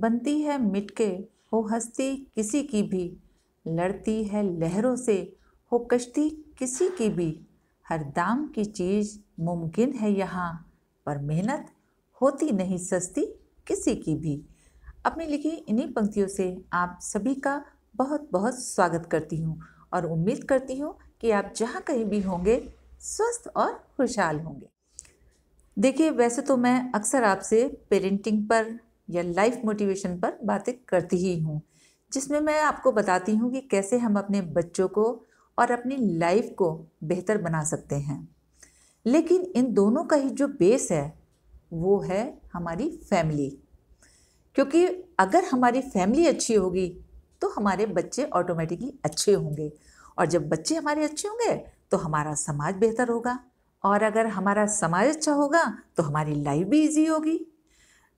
बनती है मिटके हो हस्ती किसी की भी, लड़ती है लहरों से हो कश्ती किसी की भी, हर दाम की चीज़ मुमकिन है यहाँ, पर मेहनत होती नहीं सस्ती किसी की भी। अपनी लिखी इन्हीं पंक्तियों से आप सभी का बहुत बहुत स्वागत करती हूँ और उम्मीद करती हूँ कि आप जहाँ कहीं भी होंगे स्वस्थ और खुशहाल होंगे। देखिए, वैसे तो मैं अक्सर आपसे पेरेंटिंग पर या लाइफ मोटिवेशन पर बातें करती ही हूँ, जिसमें मैं आपको बताती हूँ कि कैसे हम अपने बच्चों को और अपनी लाइफ को बेहतर बना सकते हैं। लेकिन इन दोनों का ही जो बेस है वो है हमारी फैमिली, क्योंकि अगर हमारी फैमिली अच्छी होगी तो हमारे बच्चे ऑटोमेटिकली अच्छे होंगे, और जब बच्चे हमारे अच्छे होंगे तो हमारा समाज बेहतर होगा, और अगर हमारा समाज अच्छा होगा तो हमारी लाइफ भी इजी होगी।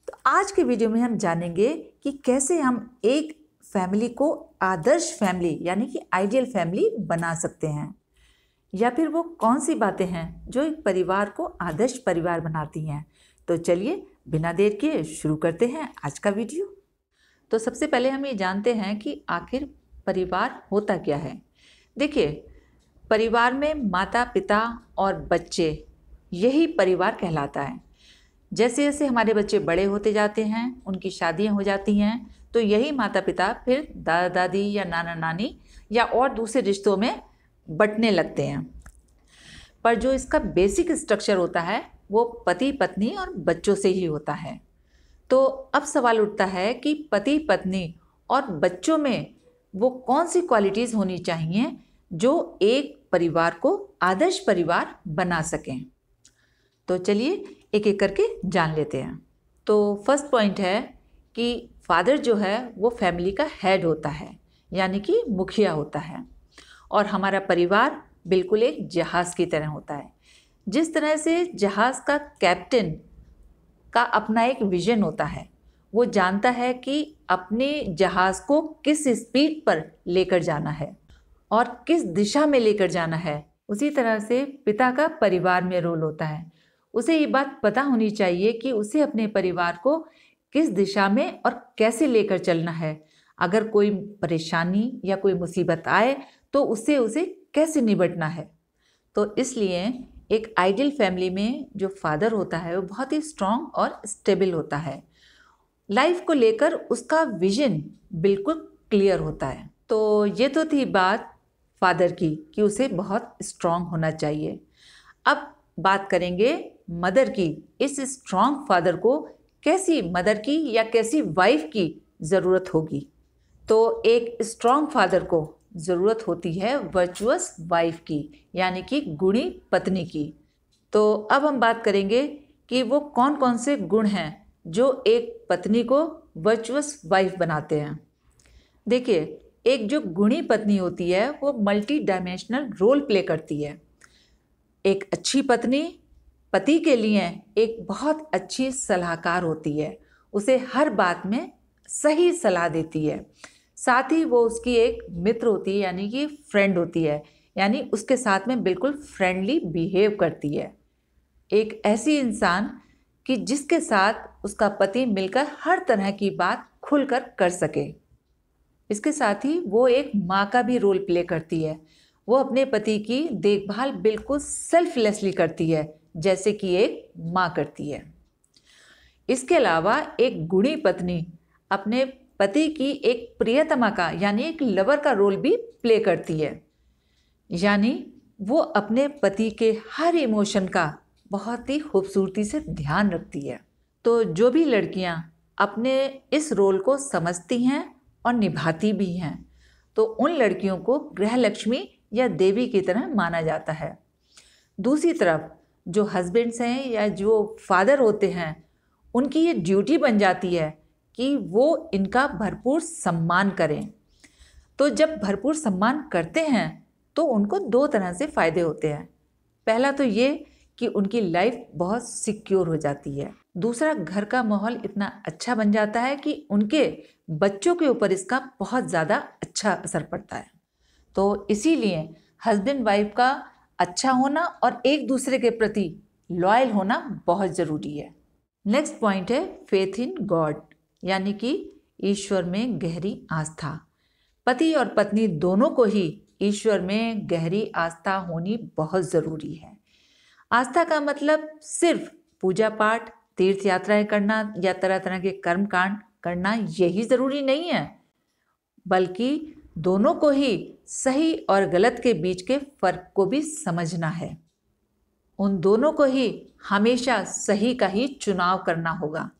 तो आज के वीडियो में हम जानेंगे कि कैसे हम एक फैमिली को आदर्श फैमिली यानी कि आइडियल फैमिली बना सकते हैं, या फिर वो कौन सी बातें हैं जो एक परिवार को आदर्श परिवार बनाती हैं। तो चलिए बिना देर के शुरू करते हैं आज का वीडियो। तो सबसे पहले हम ये जानते हैं कि आखिर परिवार होता क्या है। देखिए, परिवार में माता पिता और बच्चे, यही परिवार कहलाता है। जैसे जैसे हमारे बच्चे बड़े होते जाते हैं, उनकी शादियां हो जाती हैं, तो यही माता पिता फिर दादा दादी या नाना नानी या और दूसरे रिश्तों में बंटने लगते हैं। पर जो इसका बेसिक स्ट्रक्चर होता है वो पति पत्नी और बच्चों से ही होता है। तो अब सवाल उठता है कि पति पत्नी और बच्चों में वो कौन सी क्वालिटीज़ होनी चाहिए जो एक परिवार को आदर्श परिवार बना सकें। तो चलिए एक एक करके जान लेते हैं। तो फर्स्ट पॉइंट है कि फादर जो है वो फैमिली का हेड होता है, यानी कि मुखिया होता है, और हमारा परिवार बिल्कुल एक जहाज़ की तरह होता है। जिस तरह से जहाज़ का कैप्टन का अपना एक विजन होता है, वो जानता है कि अपने जहाज़ को किस स्पीड पर लेकर जाना है और किस दिशा में लेकर जाना है, उसी तरह से पिता का परिवार में रोल होता है। उसे ये बात पता होनी चाहिए कि उसे अपने परिवार को किस दिशा में और कैसे लेकर चलना है। अगर कोई परेशानी या कोई मुसीबत आए तो उससे उसे कैसे निपटना है। तो इसलिए एक आइडियल फैमिली में जो फादर होता है वो बहुत ही स्ट्रांग और स्टेबल होता है। लाइफ को लेकर उसका विजन बिल्कुल क्लियर होता है। तो ये तो थी बात फादर की कि उसे बहुत स्ट्रांग होना चाहिए। अब बात करेंगे मदर की। इस स्ट्रांग फादर को कैसी मदर की या कैसी वाइफ की ज़रूरत होगी। तो एक स्ट्रांग फादर को ज़रूरत होती है वर्चुअस वाइफ की, यानी कि गुणी पत्नी की। तो अब हम बात करेंगे कि वो कौन कौन से गुण हैं जो एक पत्नी को वर्चुअस वाइफ बनाते हैं। देखिए, एक जो गुणी पत्नी होती है वो मल्टी डायमेंशनल रोल प्ले करती है। एक अच्छी पत्नी पति के लिए एक बहुत अच्छी सलाहकार होती है, उसे हर बात में सही सलाह देती है। साथ ही वो उसकी एक मित्र होती है, यानी कि फ्रेंड होती है, यानी उसके साथ में बिल्कुल फ्रेंडली बिहेव करती है। एक ऐसी इंसान कि जिसके साथ उसका पति मिलकर हर तरह की बात खुलकर कर सके। इसके साथ ही वो एक माँ का भी रोल प्ले करती है। वो अपने पति की देखभाल बिल्कुल सेल्फलेसली करती है, जैसे कि एक माँ करती है। इसके अलावा एक गुणी पत्नी अपने पति की एक प्रियतमा का यानी एक लवर का रोल भी प्ले करती है, यानी वो अपने पति के हर इमोशन का बहुत ही खूबसूरती से ध्यान रखती है। तो जो भी लड़कियां अपने इस रोल को समझती हैं और निभाती भी हैं, तो उन लड़कियों को गृह लक्ष्मी या देवी की तरह माना जाता है। दूसरी तरफ जो हस्बैंड्स हैं या जो फादर होते हैं, उनकी ये ड्यूटी बन जाती है कि वो इनका भरपूर सम्मान करें। तो जब भरपूर सम्मान करते हैं तो उनको दो तरह से फ़ायदे होते हैं। पहला तो ये कि उनकी लाइफ बहुत सिक्योर हो जाती है। दूसरा, घर का माहौल इतना अच्छा बन जाता है कि उनके बच्चों के ऊपर इसका बहुत ज़्यादा अच्छा असर पड़ता है। तो इसीलिए हस्बैंड वाइफ का अच्छा होना और एक दूसरे के प्रति लॉयल होना बहुत ज़रूरी है। नेक्स्ट पॉइंट है फेथ इन गॉड, यानी कि ईश्वर में गहरी आस्था। पति और पत्नी दोनों को ही ईश्वर में गहरी आस्था होनी बहुत ज़रूरी है। आस्था का मतलब सिर्फ पूजा पाठ, तीर्थ यात्राएं करना या तरह तरह के कर्म कांड करना यही ज़रूरी नहीं है, बल्कि दोनों को ही सही और गलत के बीच के फर्क को भी समझना है। उन दोनों को ही हमेशा सही का ही चुनाव करना होगा।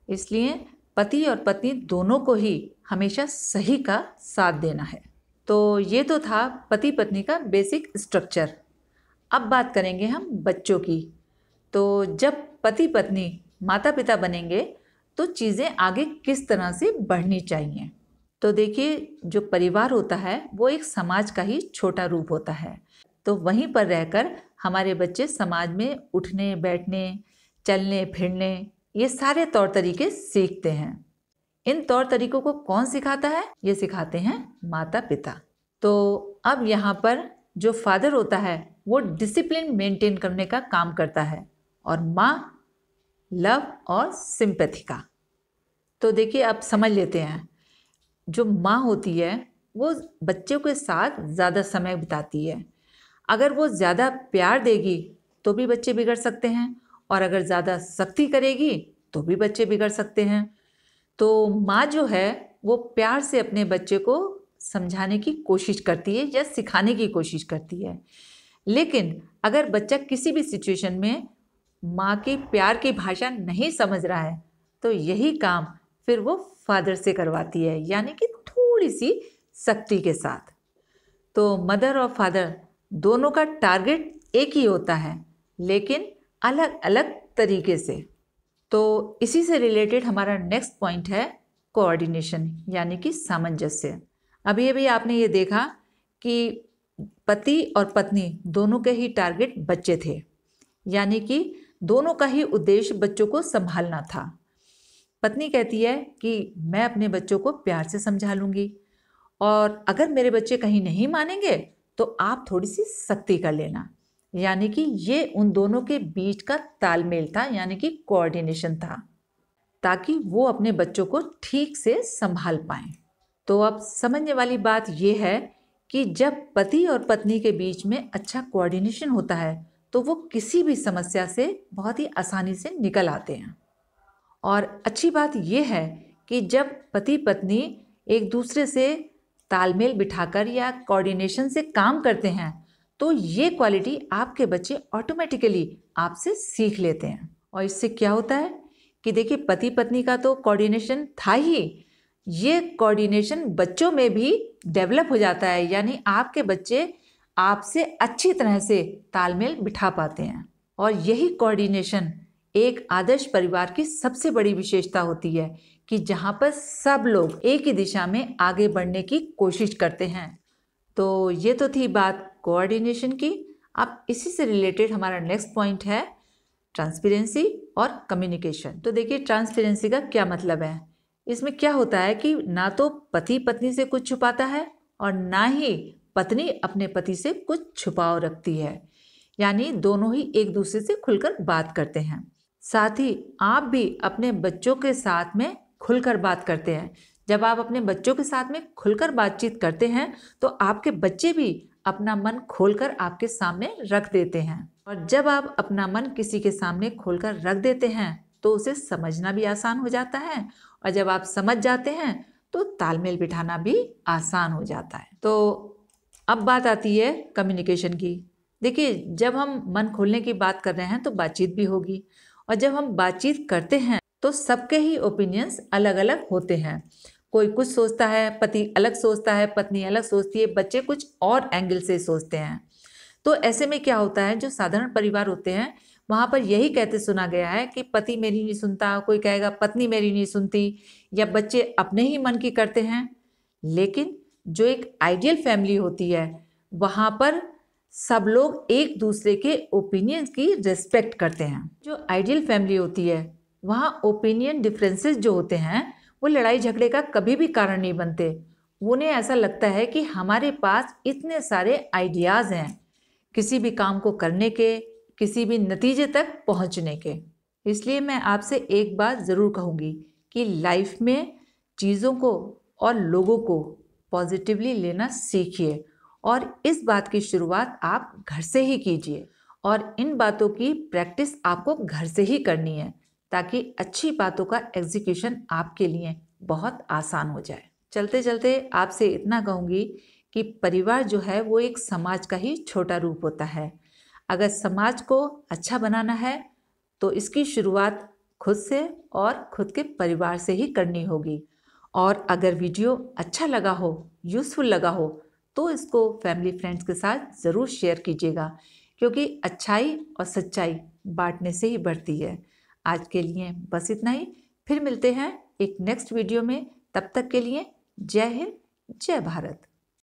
इसलिए पति और पत्नी दोनों को ही हमेशा सही का साथ देना है। तो ये तो था पति पत्नी का बेसिक स्ट्रक्चर। अब बात करेंगे हम बच्चों की। तो जब पति पत्नी माता पिता बनेंगे तो चीज़ें आगे किस तरह से बढ़नी चाहिए। तो देखिए, जो परिवार होता है वो एक समाज का ही छोटा रूप होता है। तो वहीं पर रहकर हमारे बच्चे समाज में उठने बैठने, चलने फिरने, ये सारे तौर तरीके सीखते हैं। इन तौर तरीकों को कौन सिखाता है? ये सिखाते हैं माता पिता। तो अब यहाँ पर जो फादर होता है वो डिसिप्लिन मेंटेन करने का काम करता है और माँ लव और सिंपैथी का। तो देखिए, आप समझ लेते हैं, जो माँ होती है वो बच्चों के साथ ज़्यादा समय बिताती है। अगर वो ज़्यादा प्यार देगी तो भी बच्चे बिगड़ सकते हैं, और अगर ज़्यादा सख्ती करेगी तो भी बच्चे बिगड़ सकते हैं। तो माँ जो है वो प्यार से अपने बच्चे को समझाने की कोशिश करती है या सिखाने की कोशिश करती है। लेकिन अगर बच्चा किसी भी सिचुएशन में माँ के प्यार की भाषा नहीं समझ रहा है तो यही काम फिर वो फादर से करवाती है, यानी कि थोड़ी सी सख्ती के साथ। तो मदर और फादर दोनों का टारगेट एक ही होता है, लेकिन अलग अलग तरीके से। तो इसी से रिलेटेड हमारा नेक्स्ट पॉइंट है कोऑर्डिनेशन, यानी कि सामंजस्य। अभी अभी आपने ये देखा कि पति और पत्नी दोनों के ही टारगेट बच्चे थे, यानी कि दोनों का ही उद्देश्य बच्चों को संभालना था। पत्नी कहती है कि मैं अपने बच्चों को प्यार से समझा लूँगी, और अगर मेरे बच्चे कहीं नहीं मानेंगे तो आप थोड़ी सी सख्ती कर लेना। यानी कि ये उन दोनों के बीच का तालमेल था, यानी कि कोऑर्डिनेशन था, ताकि वो अपने बच्चों को ठीक से संभाल पाएं। तो अब समझने वाली बात ये है कि जब पति और पत्नी के बीच में अच्छा कोऑर्डिनेशन होता है तो वो किसी भी समस्या से बहुत ही आसानी से निकल आते हैं। और अच्छी बात यह है कि जब पति पत्नी एक दूसरे से तालमेल बिठाकर या कोऑर्डिनेशन से काम करते हैं तो ये क्वालिटी आपके बच्चे ऑटोमेटिकली आपसे सीख लेते हैं। और इससे क्या होता है कि देखिए, पति पत्नी का तो कोऑर्डिनेशन था ही, ये कोऑर्डिनेशन बच्चों में भी डेवलप हो जाता है, यानी आपके बच्चे आपसे अच्छी तरह से तालमेल बिठा पाते हैं। और यही कोऑर्डिनेशन एक आदर्श परिवार की सबसे बड़ी विशेषता होती है कि जहाँ पर सब लोग एक ही दिशा में आगे बढ़ने की कोशिश करते हैं। तो ये तो थी बात कोऑर्डिनेशन की। अब इसी से रिलेटेड हमारा नेक्स्ट पॉइंट है ट्रांसपेरेंसी और कम्युनिकेशन। तो देखिए, ट्रांसपेरेंसी का क्या मतलब है। इसमें क्या होता है कि ना तो पति पत्नी से कुछ छुपाता है और ना ही पत्नी अपने पति से कुछ छुपाव रखती है, यानी दोनों ही एक दूसरे से खुलकर बात करते हैं। साथ ही आप भी अपने बच्चों के साथ में खुलकर बात करते हैं। जब आप अपने बच्चों के साथ में खुलकर बातचीत करते हैं तो आपके बच्चे भी अपना मन खोलकर आपके सामने रख देते हैं। और जब आप अपना मन किसी के सामने खोलकर रख देते हैं तो उसे समझना भी आसान हो जाता है, और जब आप समझ जाते हैं तो तालमेल बिठाना भी आसान हो जाता है। तो अब बात आती है कम्युनिकेशन की। देखिए, जब हम मन खोलने की बात कर रहे हैं तो बातचीत भी होगी, और जब हम बातचीत करते हैं तो सबके ही ओपिनियंस अलग अलग होते हैं। कोई कुछ सोचता है, पति अलग सोचता है, पत्नी अलग सोचती है, बच्चे कुछ और एंगल से सोचते हैं। तो ऐसे में क्या होता है, जो साधारण परिवार होते हैं वहाँ पर यही कहते सुना गया है कि पति मेरी नहीं सुनता, कोई कहेगा पत्नी मेरी नहीं सुनती, या बच्चे अपने ही मन की करते हैं। लेकिन जो एक आइडियल फैमिली होती है वहाँ पर सब लोग एक दूसरे के ओपिनियंस की रिस्पेक्ट करते हैं। जो आइडियल फैमिली होती है वहाँ ओपिनियन डिफरेंसेस जो होते हैं वो लड़ाई झगड़े का कभी भी कारण नहीं बनते। उन्हें ऐसा लगता है कि हमारे पास इतने सारे आइडियाज़ हैं किसी भी काम को करने के, किसी भी नतीजे तक पहुंचने के। इसलिए मैं आपसे एक बात ज़रूर कहूँगी कि लाइफ में चीज़ों को और लोगों को पॉजिटिवली लेना सीखिए और इस बात की शुरुआत आप घर से ही कीजिए और इन बातों की प्रैक्टिस आपको घर से ही करनी है ताकि अच्छी बातों का एग्जीक्यूशन आपके लिए बहुत आसान हो जाए। चलते चलते आपसे इतना कहूँगी कि परिवार जो है वो एक समाज का ही छोटा रूप होता है। अगर समाज को अच्छा बनाना है तो इसकी शुरुआत खुद से और खुद के परिवार से ही करनी होगी। और अगर वीडियो अच्छा लगा हो, यूज़फुल लगा हो, तो इसको फैमिली फ्रेंड्स के साथ ज़रूर शेयर कीजिएगा क्योंकि अच्छाई और सच्चाई बांटने से ही बढ़ती है। आज के लिए बस इतना ही, फिर मिलते हैं एक नेक्स्ट वीडियो में। तब तक के लिए जय हिंद, जय भारत।